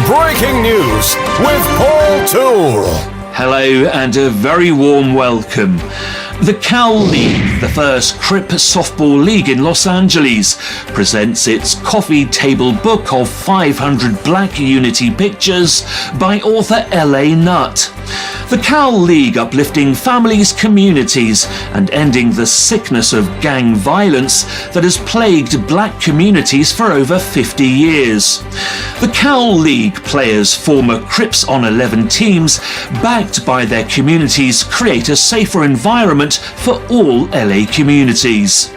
Breaking news with Paul Toole. Hello and a very warm welcome. The Cal League, the first Crip softball league in Los Angeles, presents its coffee table book of 500 Black Unity pictures by author L.A. Nutt. The Cal League uplifting families, communities and ending the sickness of gang violence that has plagued black communities for over 50 years. The Cal League players, former Crips on 11 teams, backed by their communities, create a safer environment for all LA communities.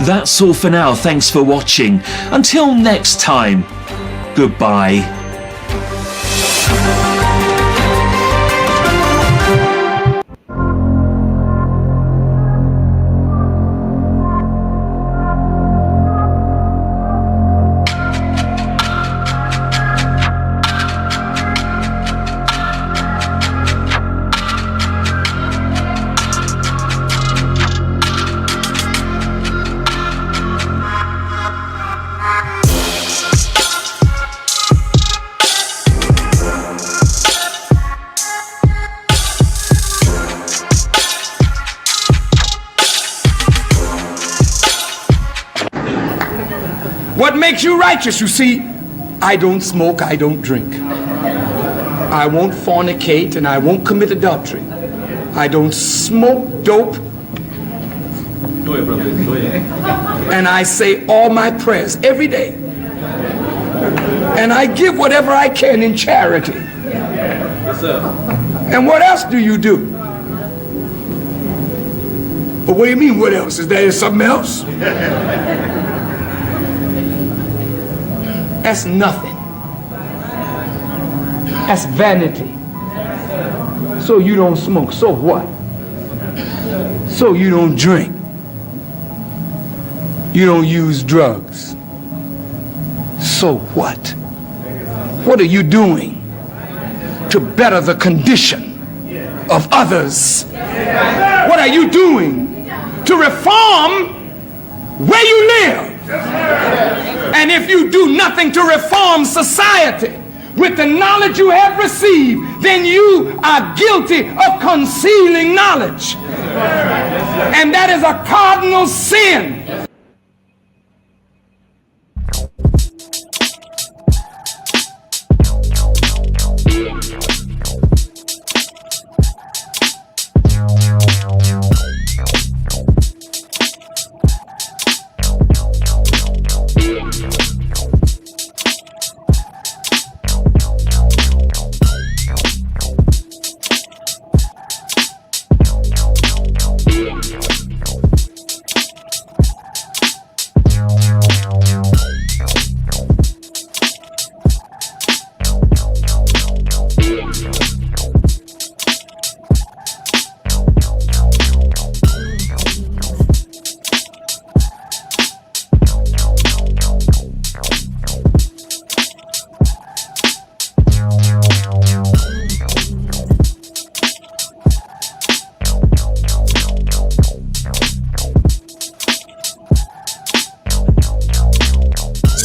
That's all for now. Thanks for watching. Until next time, goodbye. What makes you righteous? You see, I don't smoke, I don't drink. I won't fornicate and I won't commit adultery. I don't smoke dope. Go ahead, brother. Go ahead. And I say all my prayers every day. And I give whatever I can in charity. Yes, sir. And what else do you do? But what do you mean, what else? Is there something else? That's nothing. That's vanity. So you don't smoke, so what? So you don't drink. You don't use drugs. So what? What are you doing to better the condition of others? What are you doing to reform where you live? And if you do nothing to reform society with the knowledge you have received, then you are guilty of concealing knowledge. And that is a cardinal sin.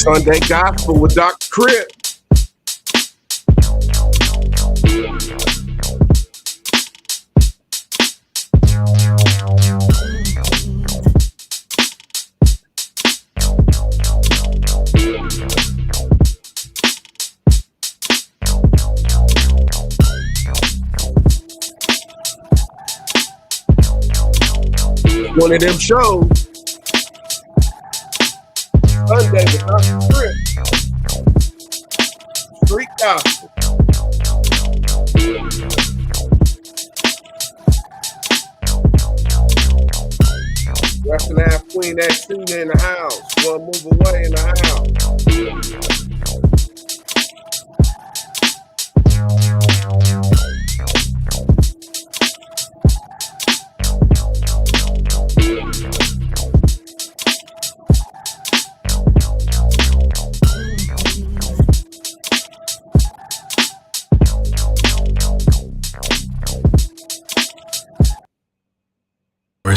Sunday Gospel with Dr. Crip. One of them shows. Sunday with Dr. Crip. Street Gospel. Western Ave Queen, that shooter in the house. One move away in the house.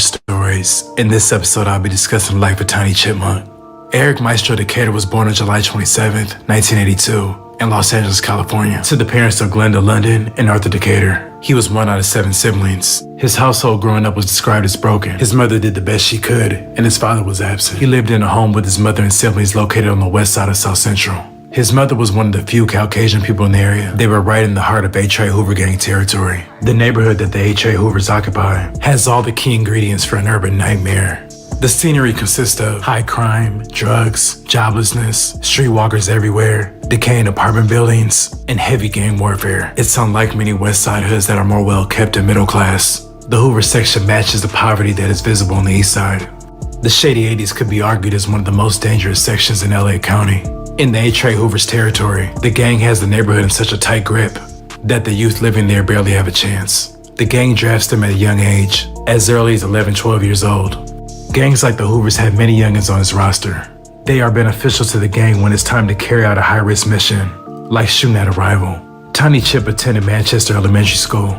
Stories. In this episode, I'll be discussing the life of Tiny Chipmunk. Eric Maestro Decatur was born on July 27th, 1982, in Los Angeles, California, to the parents of Glenda London and Arthur Decatur. He was one out of 7 siblings. His household growing up was described as broken. His mother did the best she could, and his father was absent. He lived in a home with his mother and siblings located on the west side of South Central. His mother was one of the few Caucasian people in the area. They were right in the heart of H.A. Hoover gang territory. The neighborhood that the H.A. Hoovers occupy has all the key ingredients for an urban nightmare. The scenery consists of high crime, drugs, joblessness, streetwalkers everywhere, decaying apartment buildings, and heavy gang warfare. It's unlike many West Side hoods that are more well kept and middle class. The Hoover section matches the poverty that is visible on the East Side. The Shady 80s could be argued as one of the most dangerous sections in LA County. In the H.A. Hoover's territory, the gang has the neighborhood in such a tight grip that the youth living there barely have a chance. The gang drafts them at a young age, as early as 11, 12 years old. Gangs like the Hoovers have many youngins on its roster. They are beneficial to the gang when it's time to carry out a high-risk mission, like shooting at a rival. Tiny Chip attended Manchester Elementary School.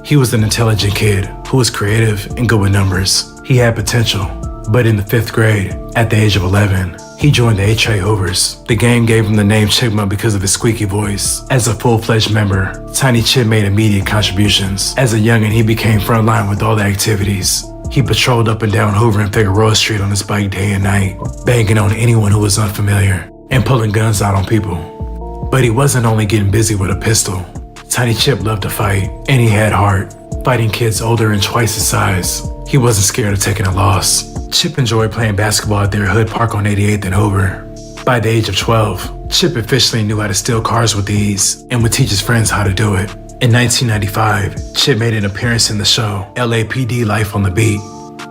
He was an intelligent kid who was creative and good with numbers. He had potential, but in the 5th grade, at the age of 11, he joined the H.A. Hoovers. The gang gave him the name Chipmunk because of his squeaky voice. As a full-fledged member, Tiny Chip made immediate contributions. As a youngin', he became frontline with all the activities. He patrolled up and down Hoover and Figueroa Street on his bike day and night, banging on anyone who was unfamiliar and pulling guns out on people. But he wasn't only getting busy with a pistol. Tiny Chip loved to fight, and he had heart, fighting kids older and twice his size. He wasn't scared of taking a loss. Chip enjoyed playing basketball at their hood park on 88th and Hoover. By the age of 12, Chip officially knew how to steal cars with ease and would teach his friends how to do it. In 1995, Chip made an appearance in the show LAPD Life on the Beat.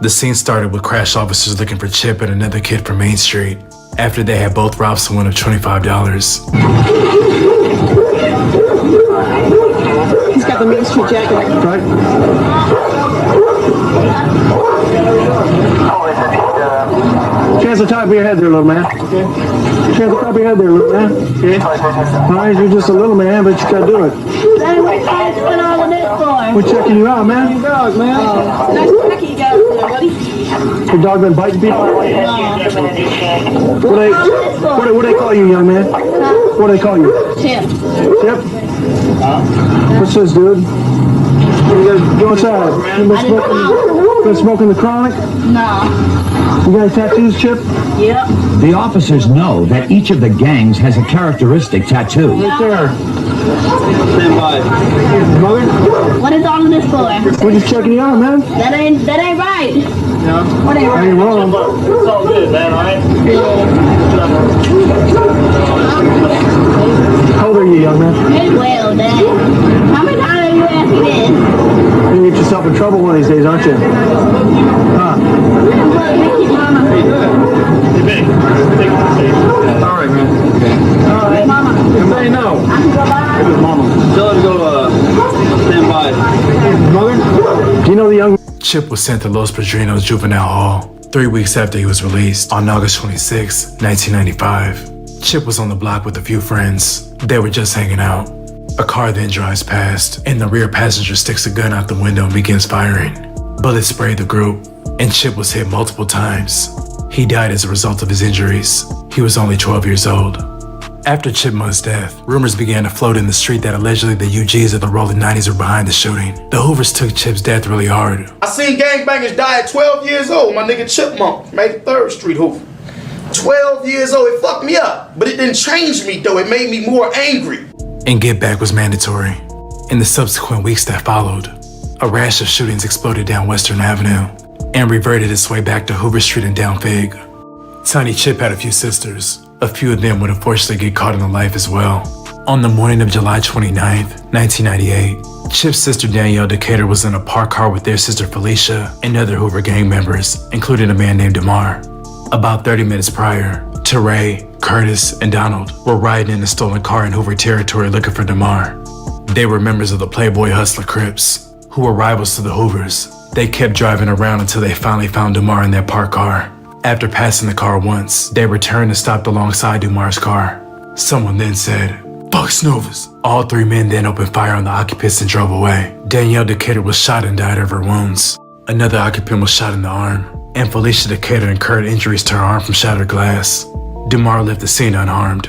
The scene started with crash officers looking for Chip and another kid from Main Street after they had both robbed someone of $25. He's got the Main Street jacket. Right. Chance the top of your head there, little man. Okay. Chance the top of your head there, little man. Okay. All right, you're just a little man, but you gotta do it. We're checking you out, man. Your dog, man. Your dog been biting people? What do they call you, young man? What do they call you? Chip. Chip? What's this, dude? What's that? You been smoking the chronic? No. You got any tattoos, Chip? Yep. The officers know that each of the gangs has a characteristic tattoo. Right there. Stand by. Mother? What is all of this for? We're just checking you out, man. That ain't right. No. What ain't right? Ain't wrong. It's all good, man, all right? How old are you, young man? Well, Dad. How many times have you asked me this? You're gonna get yourself in trouble one of these days, aren't you? Huh? Hey, Big. Take it to the station. All right, man. Okay. All right, Mama. Say no. I can go by. Mama. Tell her to go, stand by. Mother? Do you know the young... Chip was sent to Los Padrinos Juvenile Hall 3 weeks after he was released on August 26, 1995. Chip was on the block with a few friends. They were just hanging out. A car then drives past, and the rear passenger sticks a gun out the window and begins firing. Bullets sprayed the group, and Chip was hit multiple times. He died as a result of his injuries. He was only 12 years old. After Chipmunk's death, rumors began to float in the street that allegedly the UGs of the Rolling 90s were behind the shooting. The Hoovers took Chip's death really hard. I seen gangbangers die at 12 years old. My nigga Chipmunk made 3rd Street Hoover. 12 years old, it fucked me up. But it didn't change me though, it made me more angry. And get back was mandatory. In the subsequent weeks that followed, a rash of shootings exploded down Western Avenue and reverted its way back to Hoover Street and down Fig. Tiny Chip had a few sisters. A few of them would unfortunately get caught in the life as well. On the morning of July 29th, 1998, Chip's sister Danielle Decatur was in a parked car with their sister Felicia and other Hoover gang members, including a man named DeMar. About 30 minutes prior, Teray, Curtis, and Donald were riding in a stolen car in Hoover territory looking for DeMar. They were members of the Playboy hustler Crips, who were rivals to the Hoovers. They kept driving around until they finally found DeMar in their parked car. After passing the car once, they returned and stopped alongside DeMar's car. Someone then said, "Fuck Snoovers." All 3 men then opened fire on the occupants and drove away. Danielle Decatur was shot and died of her wounds. Another occupant was shot in the arm, and Felicia Decatur incurred injuries to her arm from shattered glass. DeMar left the scene unharmed.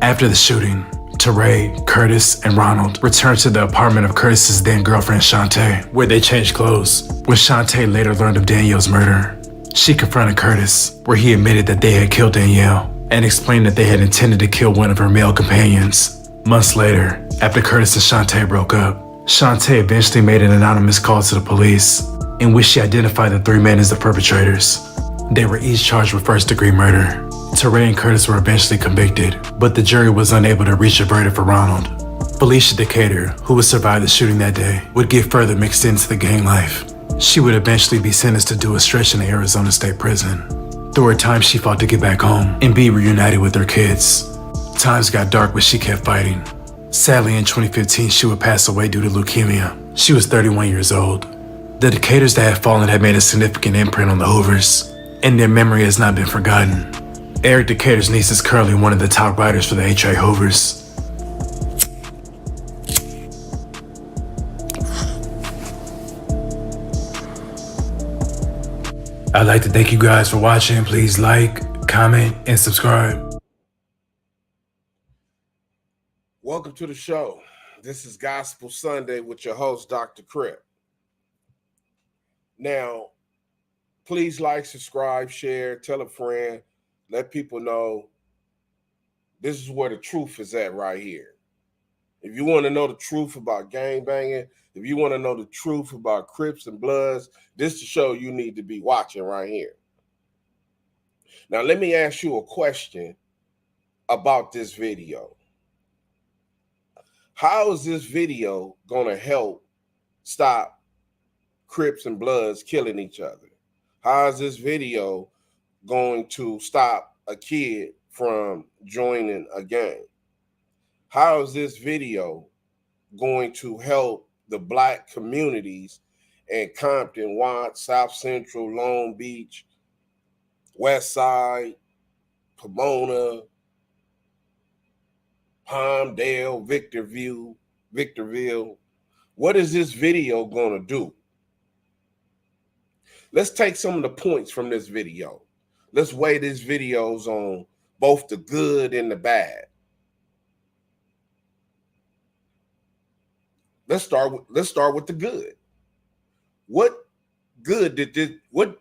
After the shooting, Teray, Curtis, and Ronald returned to the apartment of Curtis's then girlfriend Shantae, where they changed clothes. When Shantae later learned of Danielle's murder, she confronted Curtis, where he admitted that they had killed Danielle and explained that they had intended to kill one of her male companions. Months later, after Curtis and Shantae broke up, Shantae eventually made an anonymous call to the police in which she identified the 3 men as the perpetrators. They were each charged with first-degree murder. Teray and Curtis were eventually convicted, but the jury was unable to reach a verdict for Ronald. Felicia Decatur, who would survive the shooting that day, would get further mixed into the gang life. She would eventually be sentenced to do a stretch in the Arizona State Prison. Through her time, she fought to get back home and be reunited with her kids. Times got dark, but she kept fighting. Sadly, in 2015, she would pass away due to leukemia. She was 31 years old. The Decaturs that had fallen had made a significant imprint on the Hoovers, and their memory has not been forgotten. Eric Decatur's niece is currently one of the top writers for the HA Hoovers. I'd like to thank you guys for watching. Please like, comment, and subscribe. Welcome to the show. This is Gospel Sunday with your host, Dr. Crip. Now, please like, subscribe, share, tell a friend, let people know this is where the truth is at right here. If you want to know the truth about gang banging, if you want to know the truth about Crips and Bloods, this is the show you need to be watching right here. Now, let me ask you a question about this video. How is this video going to help stop Crips and Bloods killing each other? How is this video going to stop a kid from joining a gang? How is this video going to help the Black communities in Compton, Watts, South Central, Long Beach, West Side, Pomona, Palmdale, Victorville? What is this video going to do? Let's take some of the points from this video. Let's weigh these videos on both the good and the bad. Let's start with the good. What good did this? What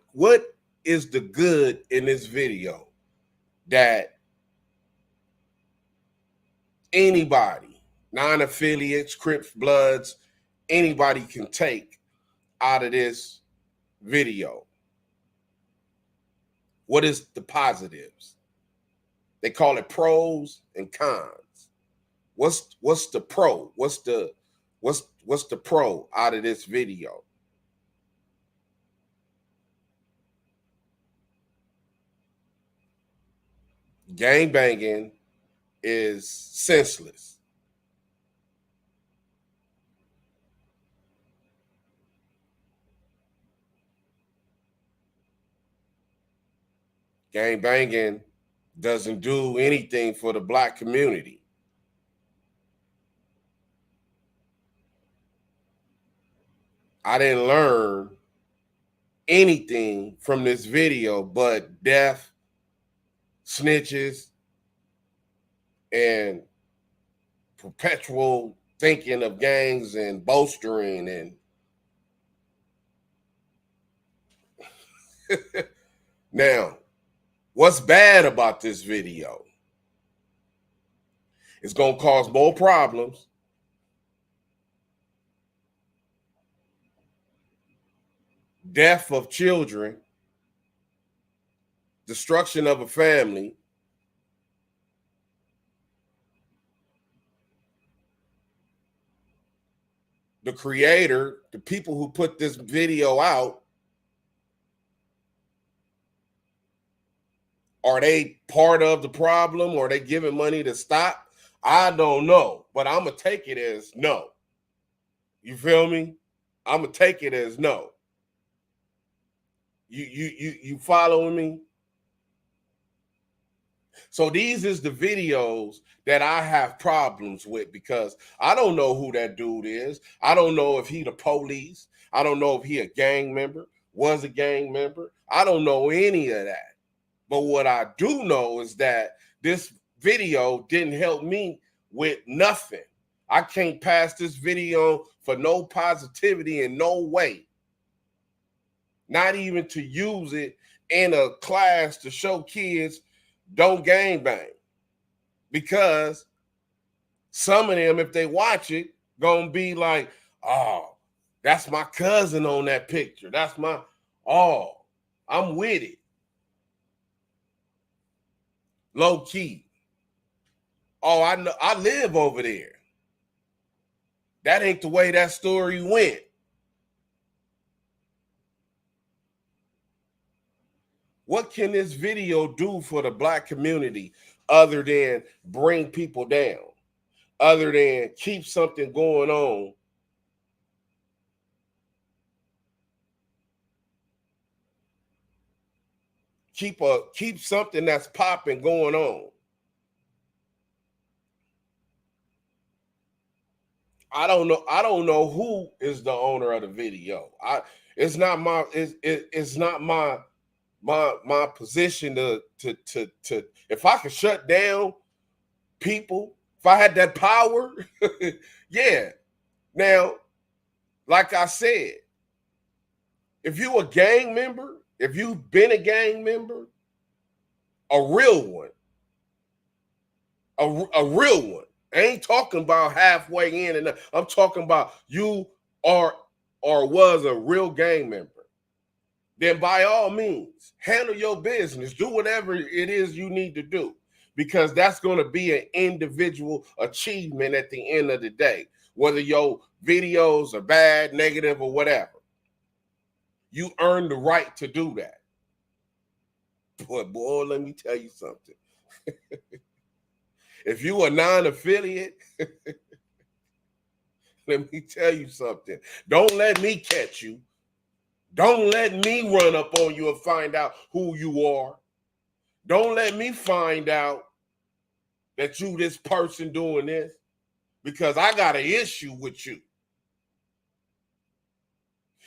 is the good in this video that anybody, non-affiliates, Crips, Bloods, anybody can take out of this video? What is the positives? They call it pros and cons. What's the pro? What's the pro out of this video? Gang banging is senseless. Gang banging doesn't do anything for the Black community. I didn't learn anything from this video but death, snitches, and perpetual thinking of gangs and bolstering and now, what's bad about this video? It's going to cause more problems. Death of children, destruction of a family, the creator, the people who put this video out, are they part of the problem, or are they giving money to stop? I don't know, but I'm going to take it as no. You feel me? I'm going to take it as no. You following me? So these is the videos that I have problems with because I don't know who that dude is. I don't know if he the police. I don't know if he a gang member, was a gang member. I don't know any of that. But what I do know is that this video didn't help me with nothing. I can't pass this video for no positivity in no way. Not even to use it in a class to show kids don't gangbang. Because some of them, if they watch it, gonna be like, oh, that's my cousin on that picture. That's my, oh, I'm with it. Low key. Oh, I know, I live over there. That ain't the way that story went. What can this video do for the Black community other than bring people down, other than keep something going on? Keep something that's popping going on. I don't know who is the owner of the video. It's not my my position to if I could shut down people, if I had that power, yeah. Now, like I said, if you a gang member, if you've been a gang member, a real one, a real one. I ain't talking about halfway in, and I'm talking about you are or was a real gang member. Then by all means, handle your business. Do whatever it is you need to do, because that's going to be an individual achievement at the end of the day, whether your videos are bad, negative, or whatever. You earn the right to do that. But boy, let me tell you something. If you are non-affiliate, let me tell you something. Don't let me catch you. Don't let me run up on you and find out who you are. Don't let me find out that you this person doing this, because I got an issue with you.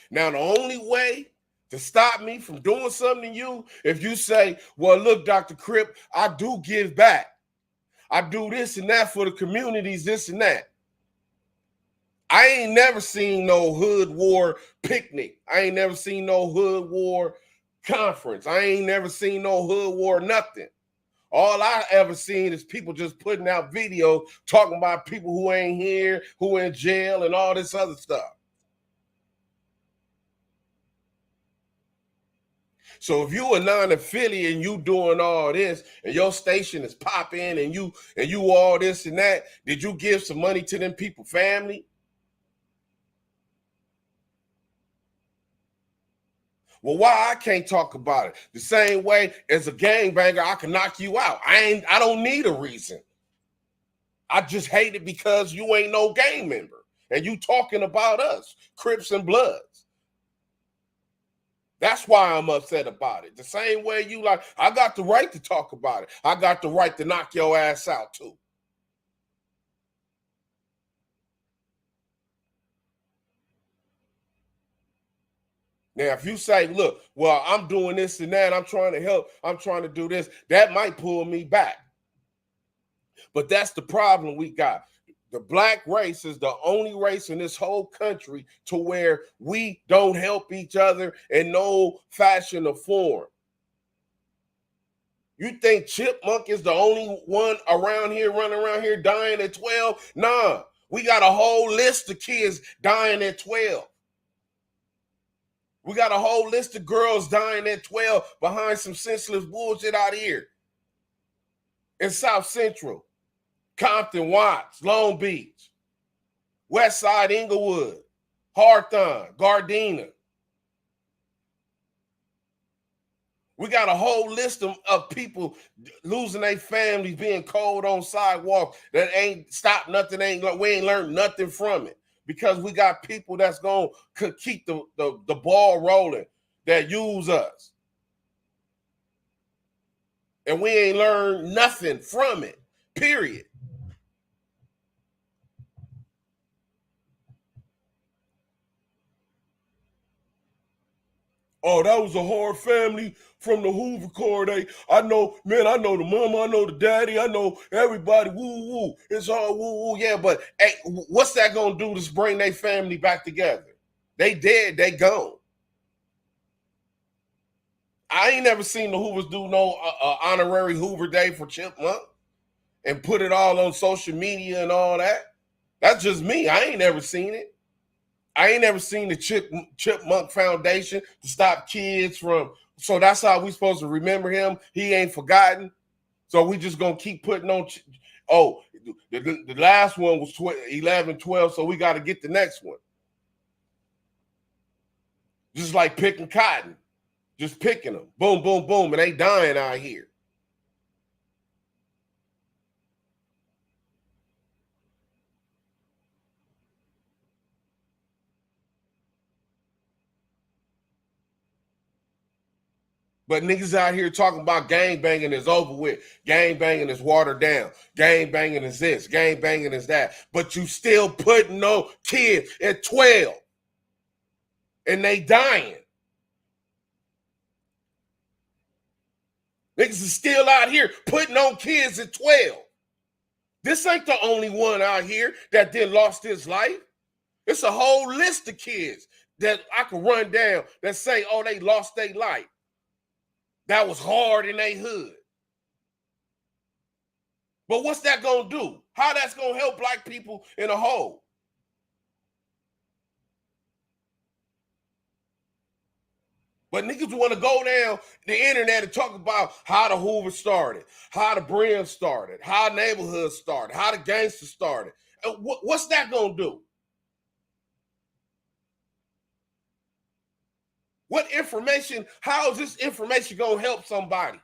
Now, the only way to stop me from doing something to you, if you say, well, look, Dr. Crip, I do give back. I do this and that for the communities, this and that. I ain't never seen no hood war picnic. I ain't never seen no hood war conference. I ain't never seen no hood war nothing. All I ever seen is people just putting out videos talking about people who ain't here, who in jail, and all this other stuff. So if you a non-affiliate and you doing all this, and your station is popping, and you all this and that, did you give some money to them people family? Well, why I can't talk about it? The same way as a gangbanger, I can knock you out. I don't need a reason. I just hate it because you ain't no gang member. And you talking about us, Crips and Bloods. That's why I'm upset about it. The same way you like, I got the right to talk about it. I got the right to knock your ass out too. Now, if you say, look, well, I'm doing this and that, I'm trying to help, I'm trying to do this, that might pull me back. But that's the problem we got. The Black race is the only race in this whole country to where we don't help each other in no fashion or form. You think Chipmunk is the only one around here, running around here dying at 12? Nah, we got a whole list of kids dying at 12. We got a whole list of girls dying at 12 behind some senseless bullshit out here in South Central, Compton, Watts, Long Beach, West Side, Inglewood, Hawthorne, Gardena. We got a whole list of people losing their families, being cold on sidewalks that ain't stopped nothing, we ain't learned nothing from it. Because we got people that's going to keep the ball rolling, that use us. And we ain't learned nothing from it, period. Oh, that was a hard family from the Hoover car. I know the mama, I know the daddy, I know everybody. Woo woo, it's all woo woo. Yeah, but hey, what's that gonna do to bring their family back together? They dead, they gone. I ain't never seen the Hoovers do no honorary Hoover Day for Chipmunk and put it all on social media and all that. That's just me. I ain't never seen it. I ain't never seen the Chipmunk Foundation to stop kids from. So that's how we supposed to remember him. He ain't forgotten. So we just gonna keep putting on. The last one was 11, 12. So we got to get the next one. Just like picking cotton, just picking them. Boom, boom, boom, and they dying out here. But niggas out here talking about gang banging is over with. Gang banging is watered down. Gang banging is this. Gang banging is that. But you still putting no kids at 12. And they dying. Niggas is still out here putting on kids at 12. This ain't the only one out here that then lost his life. It's a whole list of kids that I can run down that say, oh, they lost their life. That was hard in their hood. But what's that gonna do? How that's gonna help black people in a whole? But niggas want to go down the internet and talk about how the Hoover started, how the Brim started, how neighborhoods started, how the gangsters started. What's that gonna do? What information, how is this information gonna help somebody?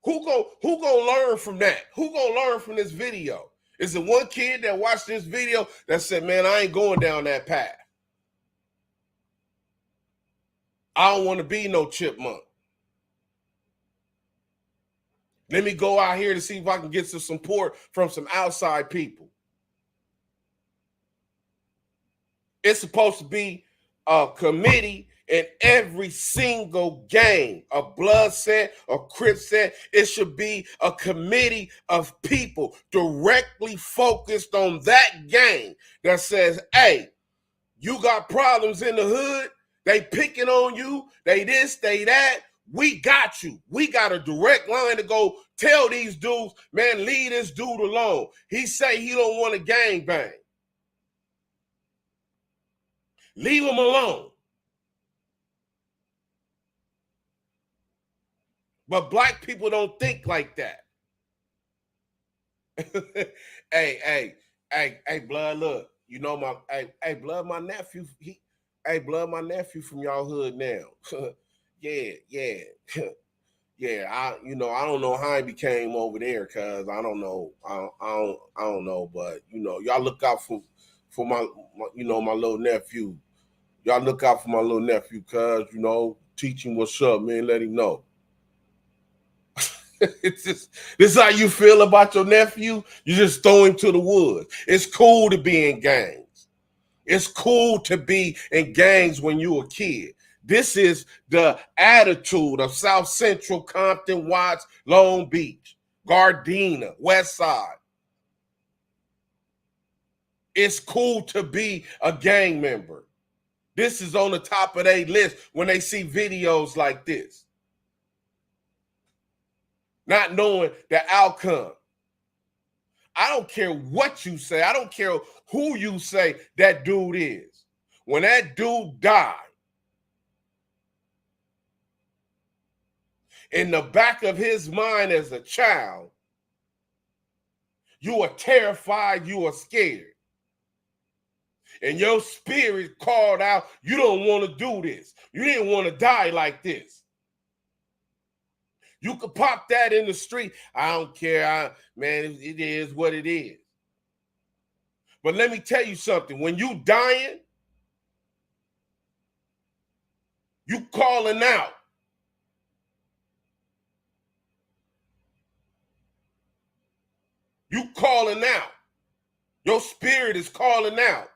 Who gonna learn from that? Who gonna learn from this video? Is it one kid that watched this video that said, man, I ain't going down that path? I don't want to be no chipmunk. Let me go out here to see if I can get some support from some outside people. It's supposed to be a committee in every single game, a blood set, a Crip set. It should be a committee of people directly focused on that game that says, hey, you got problems in the hood, they picking on you, they this, they that. We got you. We got a direct line to go tell these dudes, man, leave this dude alone. He say he don't want to gang bang. Leave him alone. But black people don't think like that. hey, blood, look. You know my blood, my nephew. My nephew from y'all hood now. yeah. Yeah, I don't know how he became over there, cause I don't know. I don't know, but y'all look out for my my little nephew. Y'all look out for my little nephew, cause teach him what's up, man. Let him know. It's just this is how you feel about your nephew. You just throw him to the woods. It's cool to be in gangs. It's cool to be in gangs when you a kid. This is the attitude of South Central, Compton, Watts, Long Beach, Gardena, West Side. It's cool to be a gang member. This is on the top of their list when they see videos like this. Not knowing the outcome. I don't care what you say. I don't care who you say that dude is. When that dude died, in the back of his mind as a child, you are terrified, you are scared. And your spirit called out, you don't want to do this. You didn't want to die like this. You could pop that in the street. I don't care. Man, it is what it is. But let me tell you something. When you dying, you calling out. You calling out. Your spirit is calling out.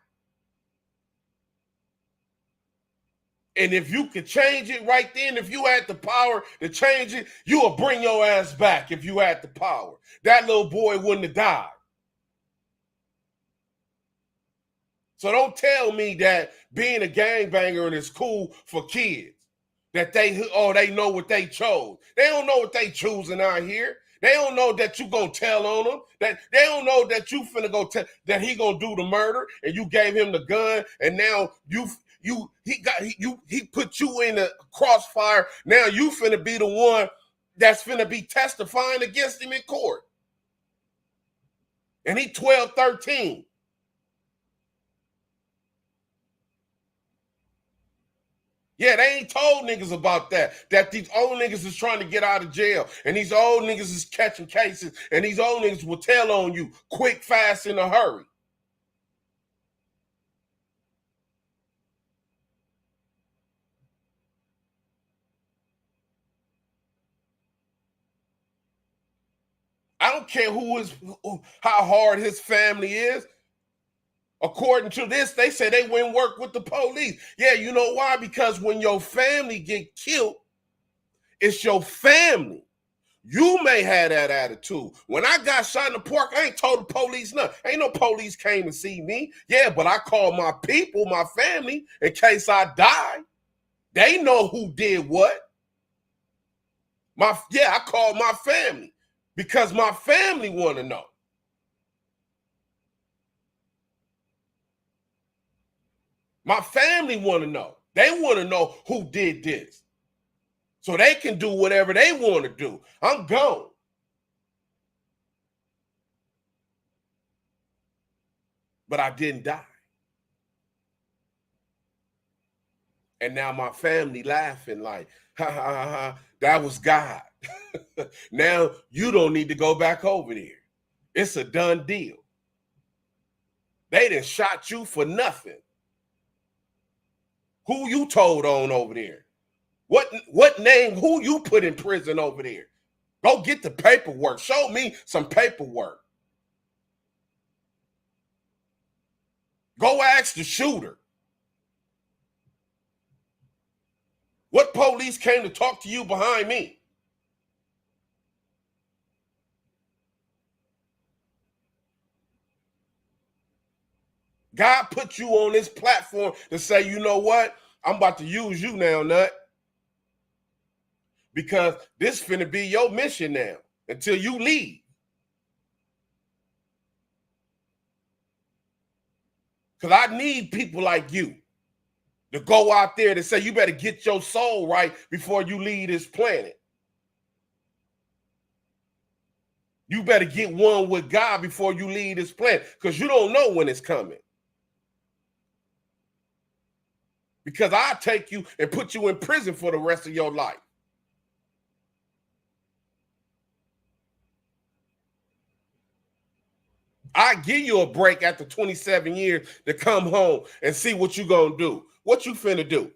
And if you could change it right then, if you had the power to change it, you will bring your ass back if you had the power. That little boy wouldn't have died. So don't tell me that being a gangbanger is cool for kids, that they know what they chose. They don't know what they choosing out here. They don't know that you gonna tell on them. That they don't know that you finna go tell that he gonna do the murder and you gave him the gun and now he put you in the crossfire. Now you finna be the one that's finna be testifying against him in court. And he 12, 13. Yeah, they ain't told niggas about that. That these old niggas is trying to get out of jail. And these old niggas is catching cases. And these old niggas will tell on you quick, fast, in a hurry. I don't care how hard his family is. According to this, they say they went and work with the police. Yeah, you know why? Because when your family get killed, it's your family. You may have that attitude. When I got shot in the park, I ain't told the police nothing. Ain't no police came to see me. Yeah, but I called my people, my family, in case I die. They know who did what. I called my family because my family want to know. My family want to know. They want to know who did this. So they can do whatever they want to do. I'm gone. But I didn't die. And now my family laughing like, ha, ha, ha, ha, that was God. Now you don't need to go back over there. It's a done deal. They done shot you for nothing. Who you told on over there? What name, who you put in prison over there? Go get the paperwork. Show me some paperwork. Go ask the shooter. What police came to talk to you behind me? God put you on this platform to say, you know what? I'm about to use you now, Nut. Because this finna be your mission now until you leave. Because I need people like you to go out there to say, you better get your soul right before you leave this planet. You better get one with God before you leave this planet because you don't know when it's coming. Because I'll take you and put you in prison for the rest of your life. I give you a break after 27 years to come home and see what you gonna do. What you finna do?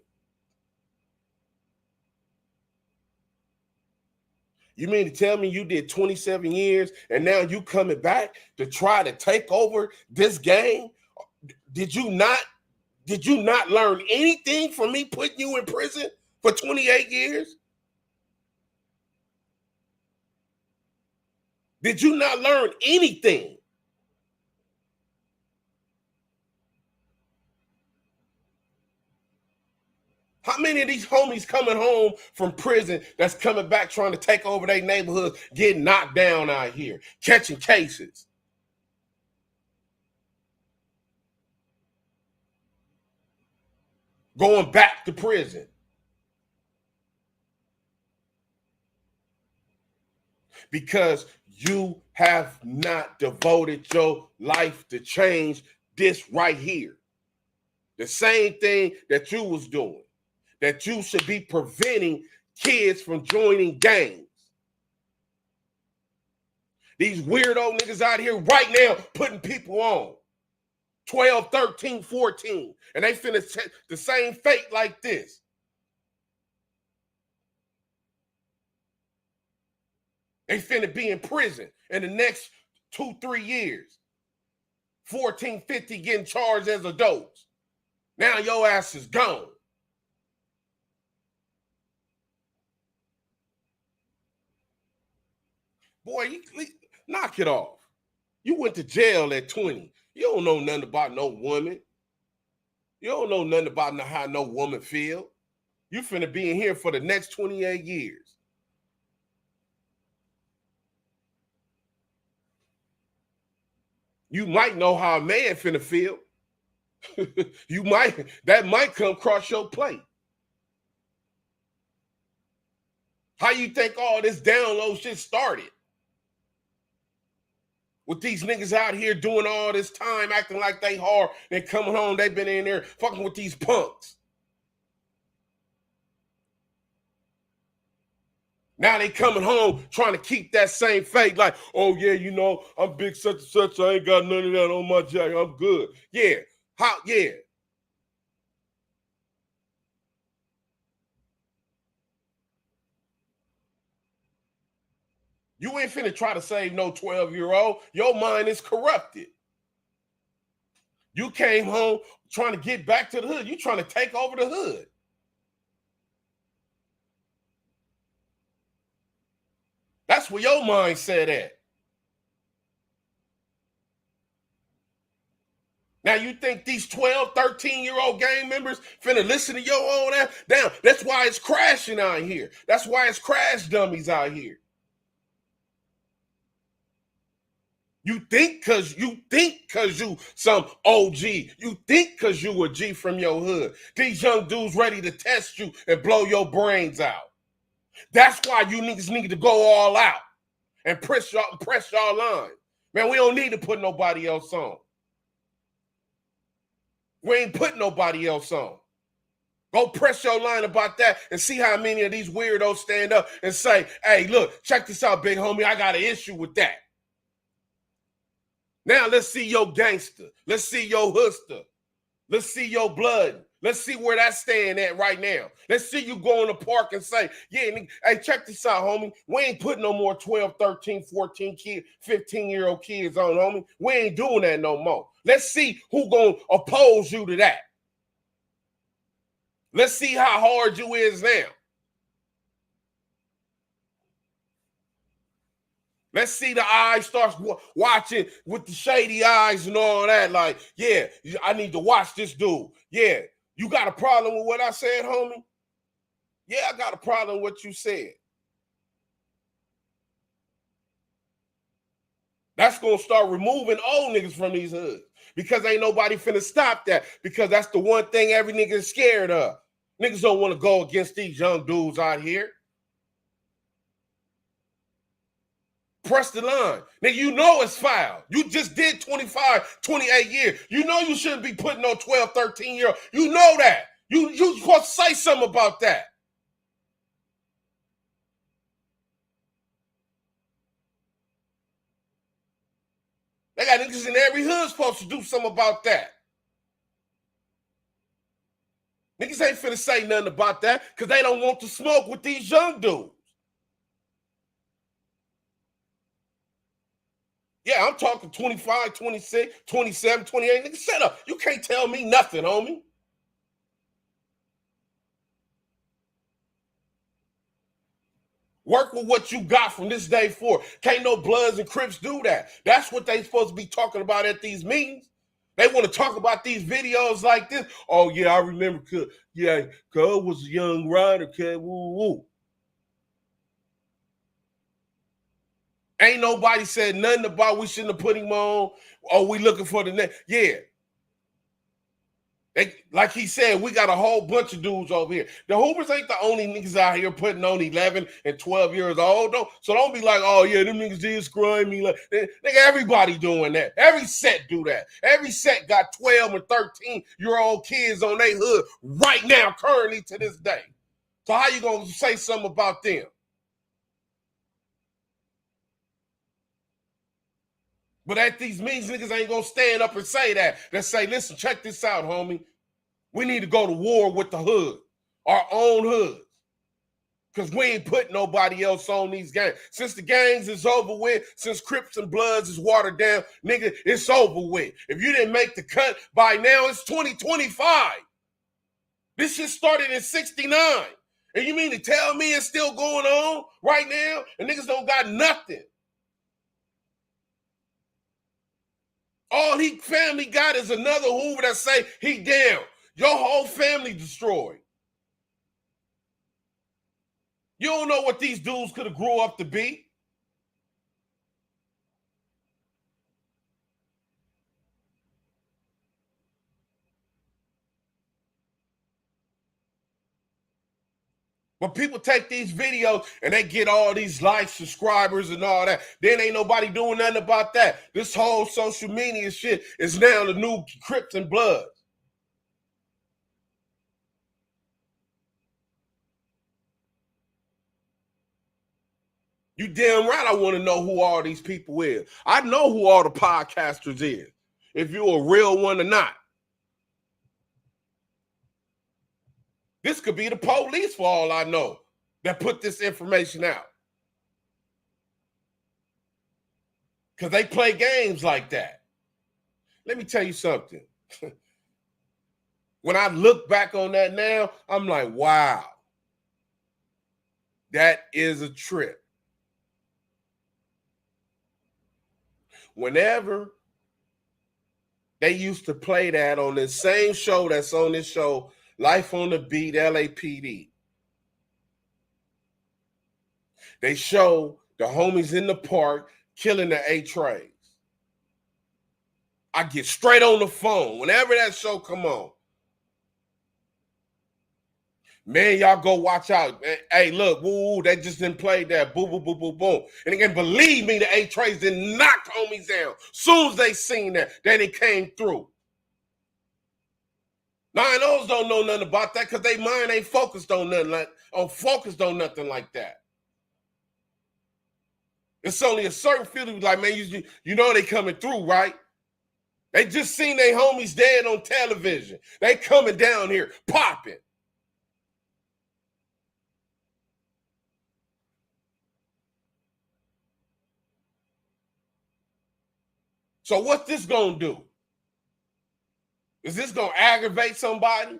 You mean to tell me you did 27 years and now you coming back to try to take over this game? Did you not learn anything from me putting you in prison for 28 years? Did you not learn anything? How many of these homies coming home from prison that's coming back trying to take over their neighborhoods, getting knocked down out here, catching cases? Going back to prison. Because you have not devoted your life to change this right here. The same thing that you was doing. That you should be preventing kids from joining gangs. These weirdo niggas out here right now putting people on. 12, 13, 14. And they finna take the same fate like this. They finna be in prison in the next 2-3 years. 14, 50 getting charged as adults. Now your ass is gone. Boy, knock it off. You went to jail at 20. You don't know nothing about no woman. You don't know nothing about how no woman feel. You finna be in here for the next 28 years. You might know how a man finna feel. That might come across your plate. How you think all this download shit started? With these niggas out here doing all this time, acting like they hard, then coming home, they been in there fucking with these punks. Now they coming home trying to keep that same faith, like, oh yeah, you know, I'm big such and such, I ain't got none of that on my jacket, I'm good. Yeah, yeah. You ain't finna try to save no 12-year-old. Your mind is corrupted. You came home trying to get back to the hood. You trying to take over the hood. That's where your mindset at. Now you think these 12, 13-year-old gang members finna listen to your own ass? Damn, that's why it's crashing out here. That's why it's crash dummies out here. You think cause you some OG. You think cause you a G from your hood. These young dudes ready to test you and blow your brains out. That's why you niggas need to go all out and press y'all line. Man, we don't need to put nobody else on. We ain't putting nobody else on. Go press your line about that and see how many of these weirdos stand up and say, hey, look, check this out, big homie. I got an issue with that. Now let's see your gangster. Let's see your hoodster. Let's see your blood. Let's see where that's staying at right now. Let's see you go in the park and say, yeah, hey, check this out, homie. We ain't putting no more 12, 13, 14 kids, 15-year-old kids on, homie. We ain't doing that no more. Let's see who gonna oppose you to that. Let's see how hard you is now. Let's see the eyes starts watching with the shady eyes and all that. Like, yeah, I need to watch this dude. Yeah, you got a problem with what I said, homie? Yeah, I got a problem with what you said. That's going to start removing old niggas from these hoods because ain't nobody finna stop that because that's the one thing every nigga is scared of. Niggas don't want to go against these young dudes out here. Press the line. Nigga, you know it's foul. You just did 25, 28 years. You know you shouldn't be putting no 12, 13-year-old. You know that. You supposed to say something about that. They got niggas in every hood supposed to do something about that. Niggas ain't finna say nothing about that because they don't want to smoke with these young dudes. Yeah, I'm talking 25, 26, 27, 28. Nigga, shut up. You can't tell me nothing, homie. Work with what you got from this day forward. Can't no Bloods and Crips do that. That's what they supposed to be talking about at these meetings. They want to talk about these videos like this. Oh, yeah, I remember. Cuz was a young rider. Cuz, woo, woo. Ain't nobody said nothing about we shouldn't have put him on. Oh, we looking for the next. Yeah. Like he said, we got a whole bunch of dudes over here. The Hoopers ain't the only niggas out here putting on 11 and 12 years old. So don't be like, oh, yeah, them niggas did scream me. Like, nigga, everybody doing that. Every set do that. Every set got 12 and 13-year-old kids on their hood right now, currently to this day. So how you going to say something about them? But at these meetings, niggas ain't gonna stand up and say that. They say, listen, check this out, homie. We need to go to war with the hood, our own hoods. Because we ain't put nobody else on these gangs. Since the gangs is over with, since Crips and Bloods is watered down, nigga, it's over with. If you didn't make the cut by now, it's 2025. This shit started in 69. And you mean to tell me it's still going on right now? And niggas don't got nothing. All he family got is another Hoover that say he down. Your whole family destroyed. You don't know what these dudes could have grew up to be. But people take these videos and they get all these likes, subscribers, and all that. Then ain't nobody doing nothing about that. This whole social media shit is now the new Crips and Bloods. You damn right I want to know who all these people is. I know who all the podcasters is, if you're a real one or not. This could be the police for all I know that put this information out. Because they play games like that. Let me tell you something. When I look back on that now, I'm like, wow, that is a trip. Whenever they used to play that on the same show that's on this show, Life on the Beat, LAPD, they show the homies in the park killing the A-Trays. I get straight on the phone whenever that show come on. Man, y'all go watch out. Hey, look, woo, they just didn't play that. Boom, boom, boom, boom, boom. And again, believe me, the A-Trays didn't knock homies down. Soon as they seen that, then it came through. Nine O's don't know nothing about that because they mind ain't focused on nothing nothing like that. It's only a certain feeling like, man, you know they coming through, right? They just seen their homies dead on television. They coming down here, popping. So what's this gonna do? Is this gonna aggravate somebody?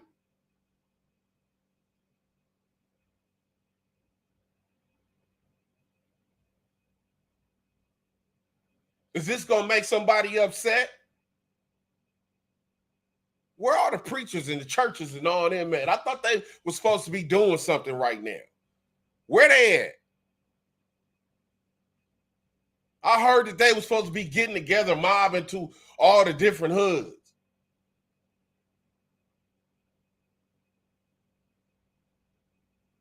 Is this gonna make somebody upset? Where are the preachers and the churches and all them, man? I thought they were supposed to be doing something right now. Where they at? I heard that they were supposed to be getting together, mobbing to all the different hoods.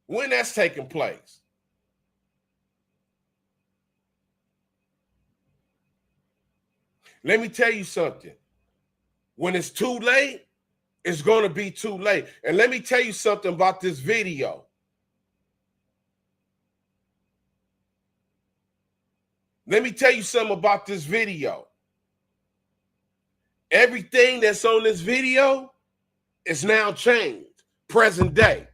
When that's taking place? Let me tell you something. When it's too late, it's going to be too late. And let me tell you something about this video. Let me tell you something about this video. Everything that's on this video is now changed, present day.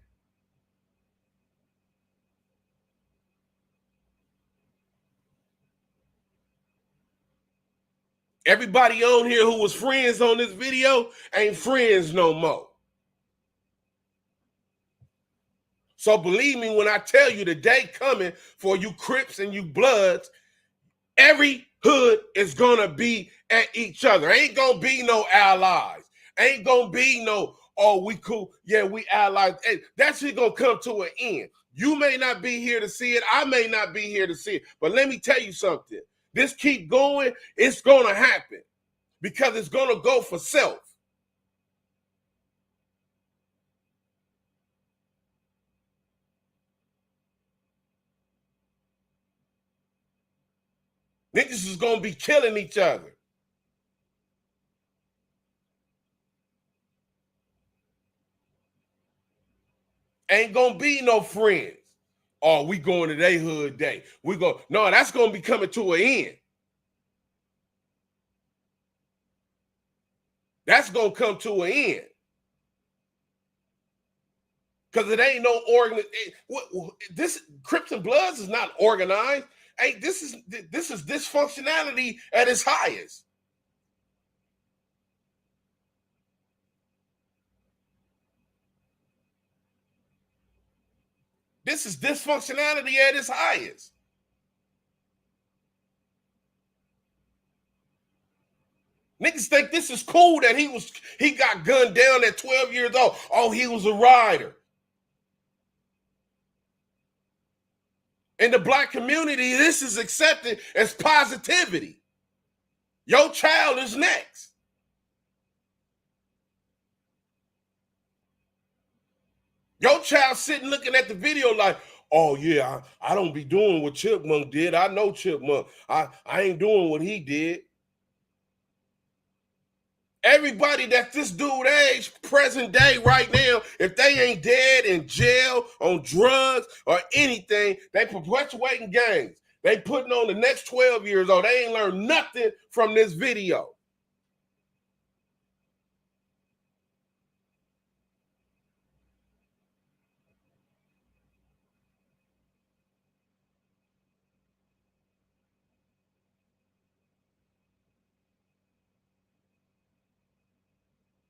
Everybody on here who was friends on this video ain't friends no more. So believe me when I tell you the day coming for you Crips and you Bloods, every hood is gonna be at each other. Ain't gonna be no allies. Ain't gonna be no, oh, we cool. Yeah, we allies. Hey, that shit gonna come to an end. You may not be here to see it. I may not be here to see it. But let me tell you something. This keep going, it's gonna happen because it's gonna go for self. Niggas is gonna be killing each other. Ain't gonna be no friends. Oh, we going to their hood day. No, that's gonna be coming to an end. That's gonna come to an end. Because it ain't no this Crips and Bloods is not organized. Hey, this is dysfunctionality at its highest. This is dysfunctionality at its highest. Niggas think this is cool that he got gunned down at 12 years old. Oh, he was a rider. In the black community, this is accepted as positivity. Your child is next. Your child sitting looking at the video like, oh yeah, I don't be doing what Chipmunk did. I know Chipmunk. I ain't doing what he did. Everybody that this dude age, present day, right now, if they ain't dead in jail, on drugs, or anything, they perpetuating gangs. They putting on the next 12 years old. They ain't learned nothing from this video.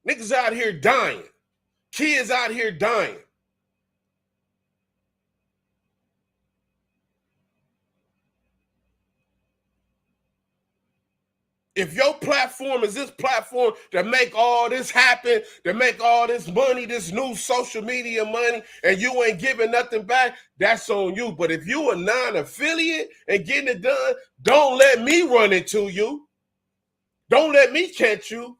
Niggas out here dying. Kids out here dying. If your platform is this platform that make all this happen, that make all this money, this new social media money, and you ain't giving nothing back, that's on you. But if you a non-affiliate and getting it done, don't let me run into you. Don't let me catch you.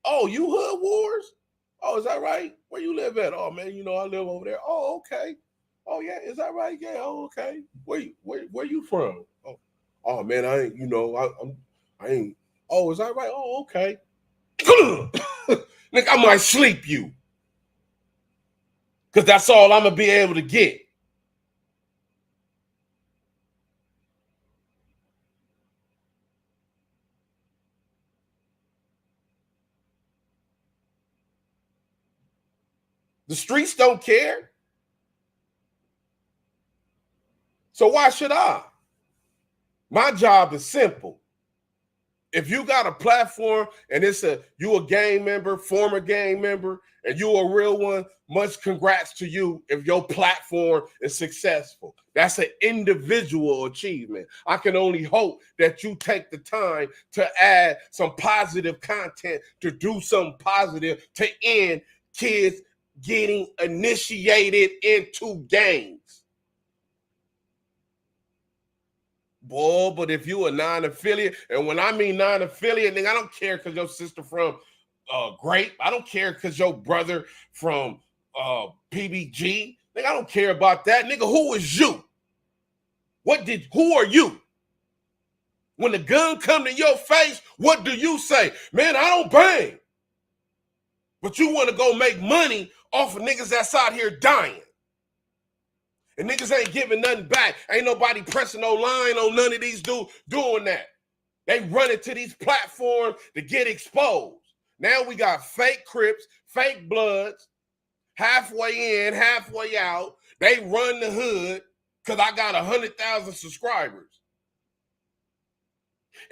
Oh, you Hood Wars? Oh, is that right? Where you live at? Oh, man, you know I live over there. Oh, okay. Oh, yeah, is that right? Yeah, oh, okay. Where you from? Oh man, I ain't, you know, I ain't. Oh, is that right? Oh, okay. Nigga, I might sleep you. Because that's all I'm going to be able to get. The streets don't care. So why should I? My job is simple. If you got a platform and you a gang member, former gang member, and you a real one, much congrats to you if your platform is successful. That's an individual achievement. I can only hope that you take the time to add some positive content, to do something positive, to end kids getting initiated into gangs. Boy, but if you a non-affiliate, and when I mean non-affiliate, nigga, I don't care because your sister from Grape. I don't care because your brother from PBG. Nigga, I don't care about that. Nigga, who is you? Who are you? When the gun come to your face, what do you say? Man, I don't bang. But you want to go make money off of niggas that's out here dying. And niggas ain't giving nothing back. Ain't nobody pressing no line on none of these dudes doing that. They running to these platforms to get exposed. Now we got fake Crips, fake Bloods, halfway in, halfway out. They run the hood because I got 100,000 subscribers.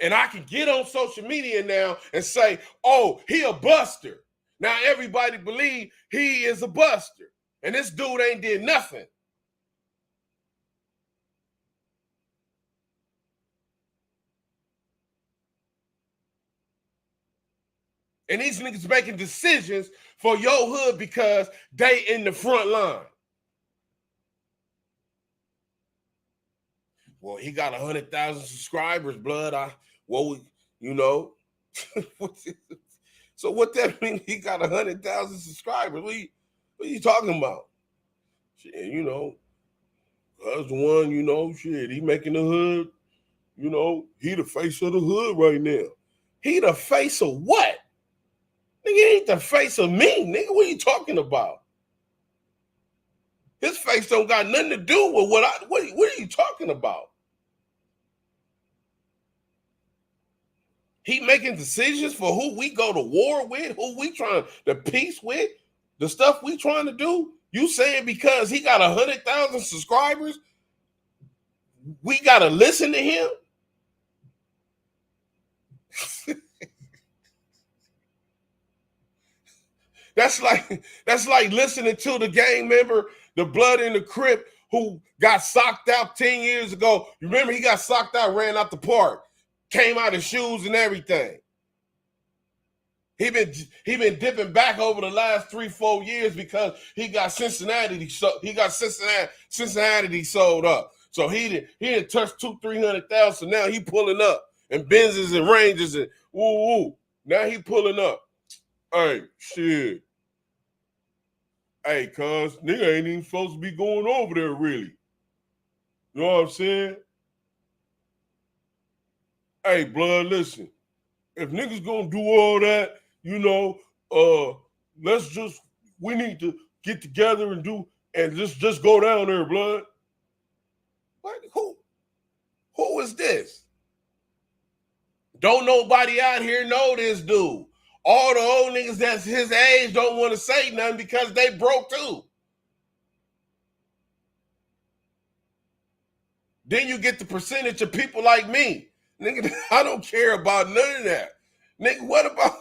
And I can get on social media now and say, oh, he a buster. Now everybody believe he is a buster. And this dude ain't did nothing. And these niggas making decisions for your hood because they in the front line. Well, he got 100,000 subscribers, blood. You know. So what that mean? He got 100,000 subscribers. What are you talking about? Shit, you know, that's the one, you know, shit, he making the hood, you know, he the face of the hood right now. He the face of what? Nigga, he ain't the face of me, nigga. What are you talking about? His face don't got nothing to do with what are you talking about? He making decisions for who we go to war with, who we trying to peace with. The stuff we trying to do, you saying because he got 100,000 subscribers, we gotta listen to him? That's like listening to the gang member, the Blood in the Crip, who got socked out 10 years ago. You remember he got socked out, ran out the park, came out of shoes and everything. He been dipping back over the last 3-4 years because he got Cincinnati sold up. So he didn't touch 200,000-300,000. So now he pulling up and Benzes and Rangers and woo. Now he pulling up. Hey, shit. Hey, cuz, nigga ain't even supposed to be going over there, really. You know what I'm saying? Hey, Blood, listen. If niggas gonna do all that, you know, we need to get together and just go down there, Blood. What? Who is this? Don't nobody out here know this dude. All the old niggas that's his age don't want to say nothing because they broke too. Then you get the percentage of people like me. Nigga, I don't care about none of that. Nigga, what about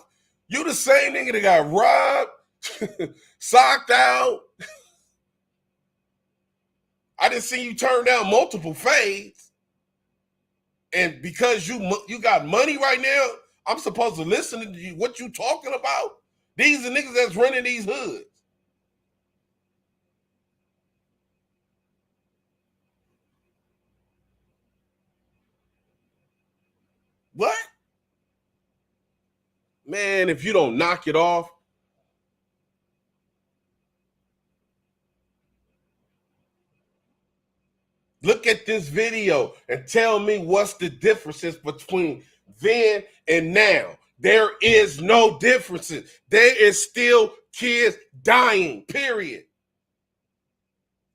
you the same nigga that got robbed, socked out? I done seen you turn down multiple fades. And because you got money right now, I'm supposed to listen to you, what you talking about? These are niggas that's running these hoods. What? Man, if you don't knock it off, look at this video and tell me what's the differences between then and now. There is no differences. There is still kids dying, period.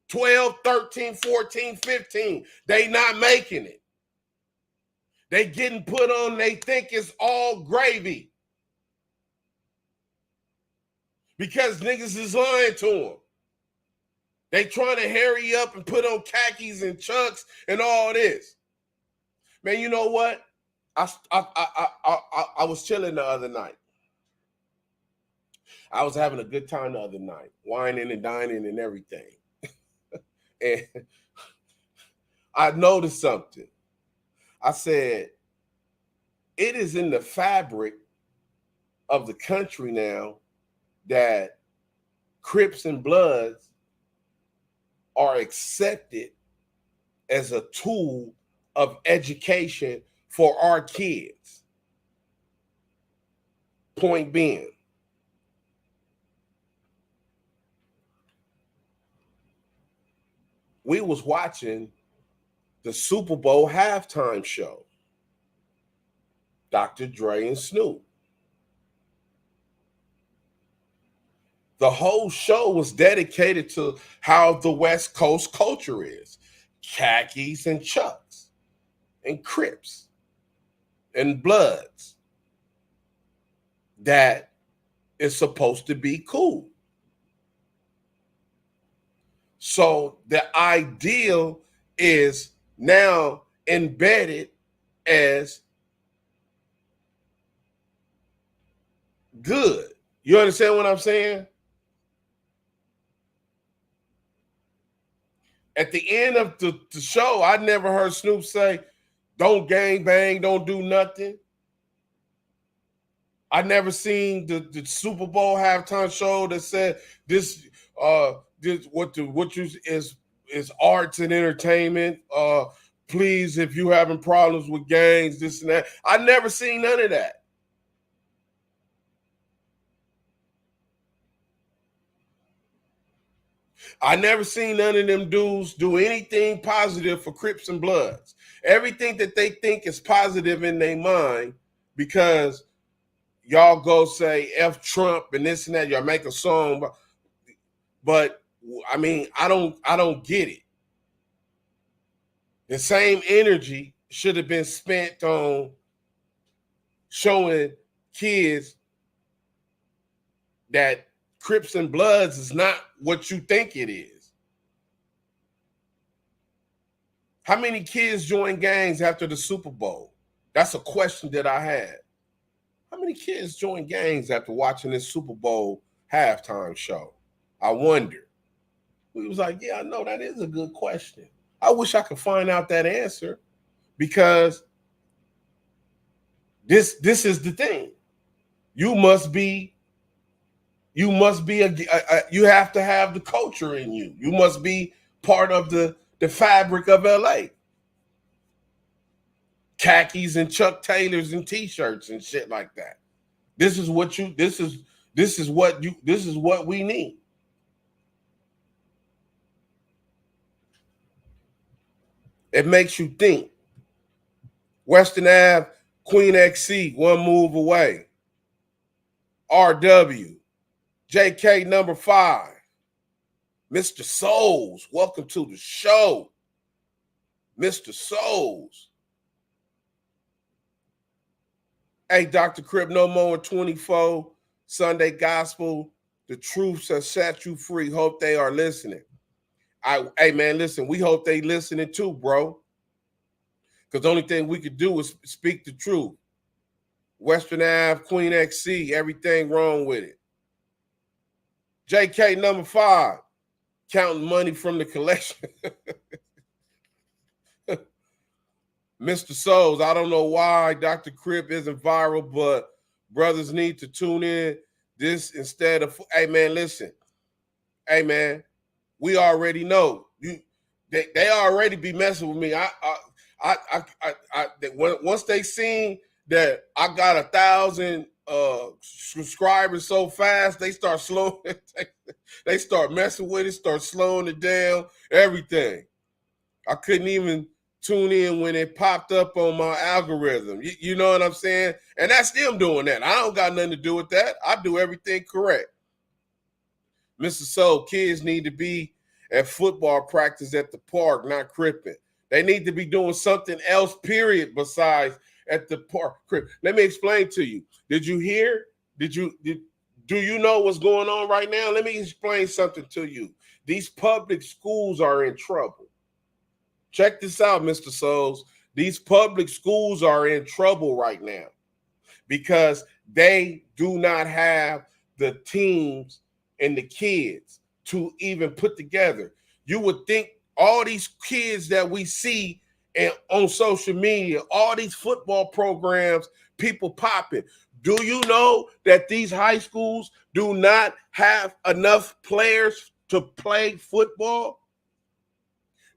12, 13, 14, 15. They not making it. They getting put on, they think it's all gravy. Because niggas is lying to them. They trying to hurry up and put on khakis and chucks and all this. Man, you know what? I was chilling the other night. I was having a good time the other night, whining and dining and everything. And I noticed something. I said, it is in the fabric of the country now that Crips and Bloods are accepted as a tool of education for our kids. Point being, we was watching the Super Bowl halftime show, Dr. Dre and Snoop. The whole show was dedicated to how the West Coast culture is. Khakis and chucks and Crips and Bloods. That is supposed to be cool. So the ideal is now embedded as good. You understand what I'm saying? At the end of the show, I never heard Snoop say, don't gang bang, don't do nothing. I never seen the Super Bowl halftime show that said this is arts and entertainment. Please, if you having problems with gangs, this and that. I never seen none of that. I never seen none of them dudes do anything positive for Crips and Bloods. Everything that they think is positive in their mind, because y'all go say F Trump and this and that, y'all make a song, but I mean, I don't get it. The same energy should have been spent on showing kids that Crips and Bloods is not what you think it is. How many kids joined gangs after the Super Bowl? That's a question that I had. How many kids joined gangs after watching this Super Bowl halftime show? I wonder. We was like, yeah, I know that is a good question. I wish I could find out that answer, because this is the thing. You must be you have to have the culture in you. You must be part of the fabric of LA. Khakis and Chuck Taylors and t-shirts and shit like that. This is what we need. It makes you think. Western Ave, Queen XC, one move away. RW, JK number 5. Mr. Souls, welcome to the show. Mr. Souls. Hey, Dr. Crip, no more 24. Sunday Gospel. The truth has set you free. Hope they are listening. Hey, man, listen, we hope they listening too, bro. Because the only thing we could do is speak the truth. Western Ave, Queen XC, everything wrong with it. JK number 5, counting money from the collection. Mr. Souls, I don't know why Dr. Crip isn't viral, but brothers need to tune in this instead of, hey, man, listen. Hey, man, we already know. They already be messing with me. Once they seen that I got 1,000 subscribers so fast, they start slowing. They start messing with it, start slowing it down, everything. I couldn't even tune in when it popped up on my algorithm. You know what I'm saying? And that's them doing that. I don't got nothing to do with that. I do everything correct. Mr. Soul, kids need to be at football practice at the park, not cripping. They need to be doing something else, period, besides at the park. Let me explain to you. Did you hear? Do you know what's going on right now? Let me explain something to you. These public schools are in trouble. Check this out, Mr. Souls. These public schools are in trouble right now because they do not have the teams and the kids to even put together. You would think all these kids that we see on social media, all these football programs, people popping. Do you know that these high schools do not have enough players to play football?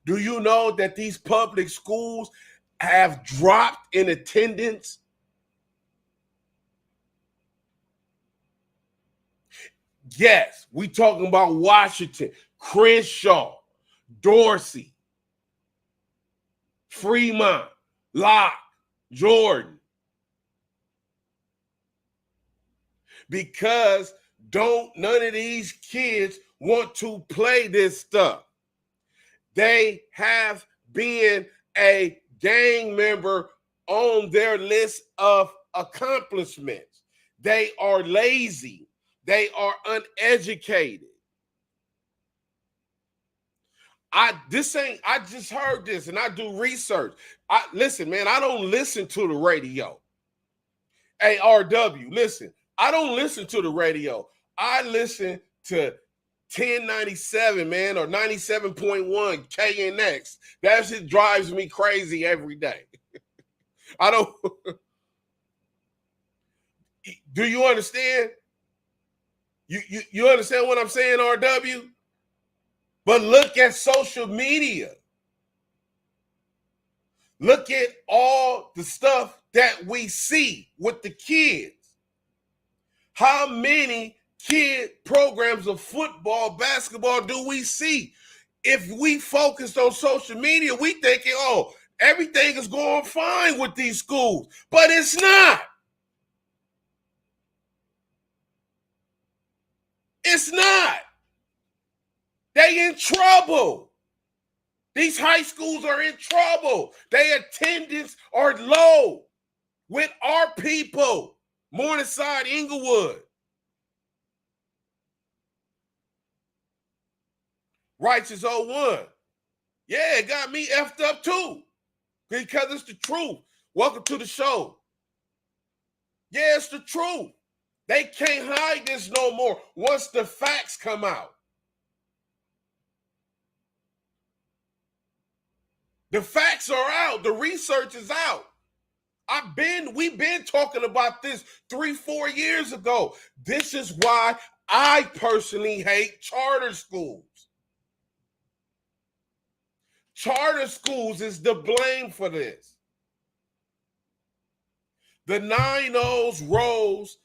Do you know that these public schools have dropped in attendance? Yes, we talking about Washington, Crenshaw, Dorsey, Fremont, Locke, Jordan. Because none of these kids want to play this stuff. They have been a gang member on their list of accomplishments. They are lazy. They are uneducated. I just heard this and I do research. Listen, man, I don't listen to the radio. Hey, RW, listen, I don't listen to the radio. I listen to 1097, man, or 97.1 KNX. That shit drives me crazy every day. I don't. Do you understand? You understand what I'm saying, RW? But look at social media. Look at all the stuff that we see with the kids. How many kid programs of football, basketball do we see? If we focused on social media, we thinking, oh, everything is going fine with these schools. But it's not. It's not. They in trouble. These high schools are in trouble. Their attendance are low with our people. Morningside, Inglewood. Righteous 01. Yeah, it got me effed up too. Because it's the truth. Welcome to the show. Yeah, it's the truth. They can't hide this no more once the facts come out. The facts are out. The research is out. We've been talking about this 3-4 years ago. This is why I personally hate charter schools. Charter schools is the blame for this. The 9-0s rose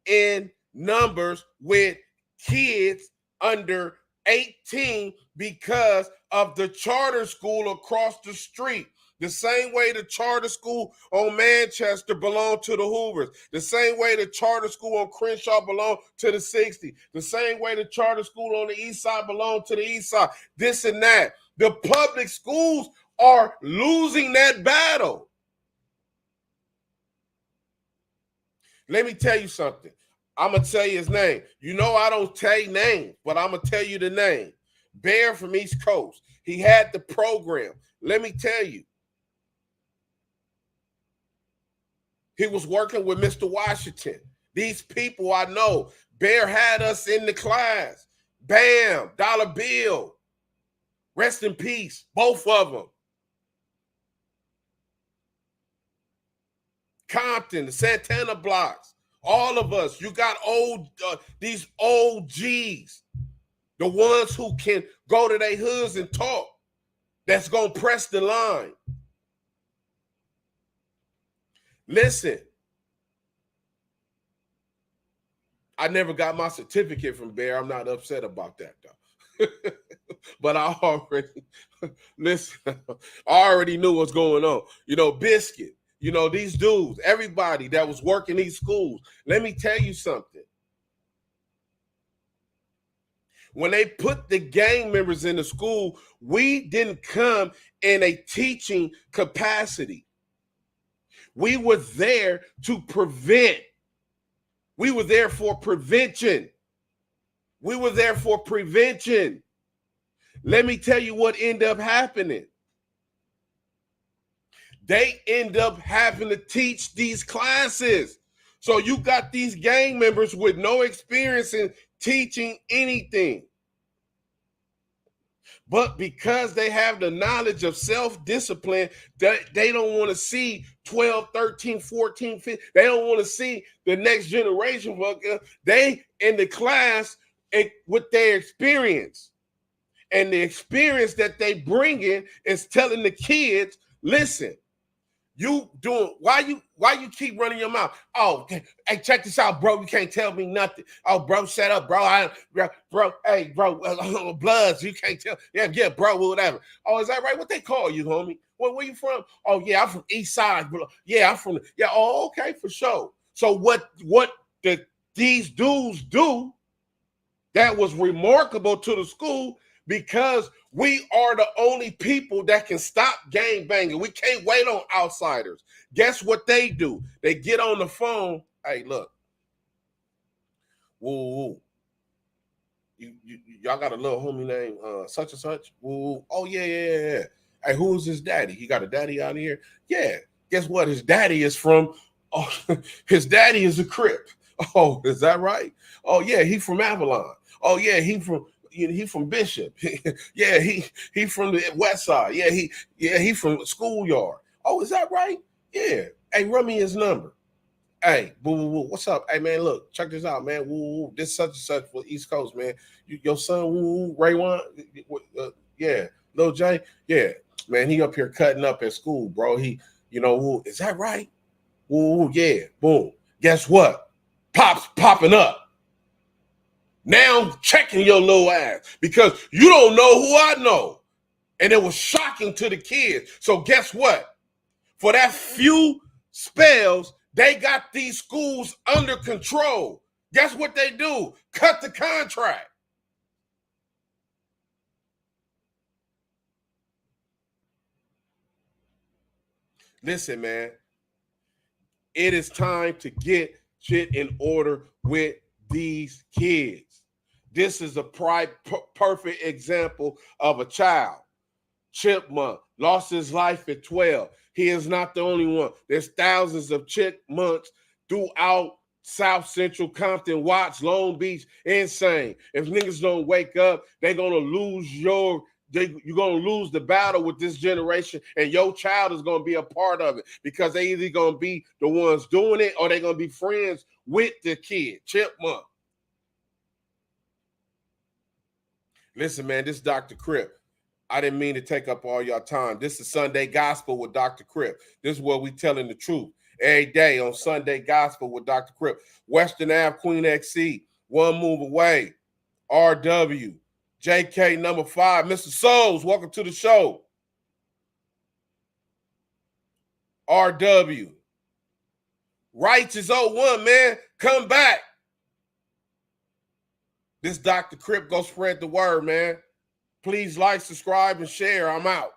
in numbers with kids under 18 because of the charter school across the street. The same way the charter school on Manchester belonged to the Hoovers. The same way the charter school on Crenshaw belonged to the 60. The same way the charter school on the east side belonged to the east side. This and that. The public schools are losing that battle. Let me tell you something. I'm going to tell you his name. You know I don't tell you names, but I'm going to tell you the name. Bear from East Coast. He had the program. Let me tell you. He was working with Mr. Washington. These people I know. Bear had us in the class. Bam, Dollar Bill. Rest in peace, both of them. Compton, the Santana blocks, all of us. You got these OGs, the ones who can go to their hoods and talk. That's gonna press the line. Listen, I never got my certificate from Bear. I'm not upset about that though. But I already knew what's going on. You know, Biscuit, you know, these dudes, everybody that was working these schools. Let me tell you something. When they put the gang members in the school, we didn't come in a teaching capacity. We were there to prevent. We were there for prevention. We were there for prevention. Let me tell you what ended up happening. They end up having to teach these classes. So you got these gang members with no experience in teaching anything. But because they have the knowledge of self-discipline, they don't want to see 12, 13, 14, 15. They don't want to see the next generation. They in the class with their experience. And the experience that they bring in is telling the kids, listen, you doing, why you keep running your mouth? Oh, hey, check this out, bro. You can't tell me nothing. Oh, bro, shut up, bro. Hey, bro, Bloods, you can't tell. Yeah, bro, whatever. Oh, is that right? What they call you, homie? Where you from? Oh, yeah, I'm from East Side, bro. Yeah, I'm from, yeah, oh, okay, for sure. So what these dudes do that was remarkable to the school, because we are the only people that can stop gang banging. We can't wait on outsiders. Guess what they do? They get on the phone. Hey, look. Woo. Y'all got a little homie named such and such? Woo. Oh, yeah. Hey, who's his daddy? He got a daddy out here? Yeah. Guess what? His daddy is from, his daddy is a Crip. Oh, is that right? Oh, yeah, he from Avalon. Oh, yeah, he from Bishop. Yeah, he from the West Side. Yeah, he from Schoolyard. Oh, is that right? Yeah. Hey, run me his number. Hey, boo. What's up? Hey, man, look, check this out, man. Woo. This such and such for East Coast, man. Your son, Raywan. Yeah, Lil J. Yeah, man, he up here cutting up at school, bro. He, is that right? Woo. Yeah. Boom. Guess what? Pop's popping up. Now I'm checking your little ass because you don't know who I know. And it was shocking to the kids. So guess what? For that few spells, they got these schools under control. Guess what they do? Cut the contract. Listen, man. It is time to get shit in order with these kids. This is a perfect example of a child. Chipmunk lost his life at 12. He is not the only one. There's thousands of chipmunks throughout South Central, Compton, Watts, Long Beach. Insane. If niggas don't wake up, they're gonna lose you're gonna lose the battle with this generation, and your child is gonna be a part of it because they either gonna be the ones doing it or they're gonna be friends with the kid. Chipmunk. Listen, man, this is Dr. Crip. I didn't mean to take up all your time. This is Sunday Gospel with Dr. Crip. This is where we telling the truth every day on Sunday Gospel with Dr. Crip. Western Ave, Queen XC, one move away. RW, JK number 5. Mr. Souls, welcome to the show. RW. Righteous 01, man. Come back. This Dr. Crip, go spread the word, man. Please like, subscribe, and share. I'm out.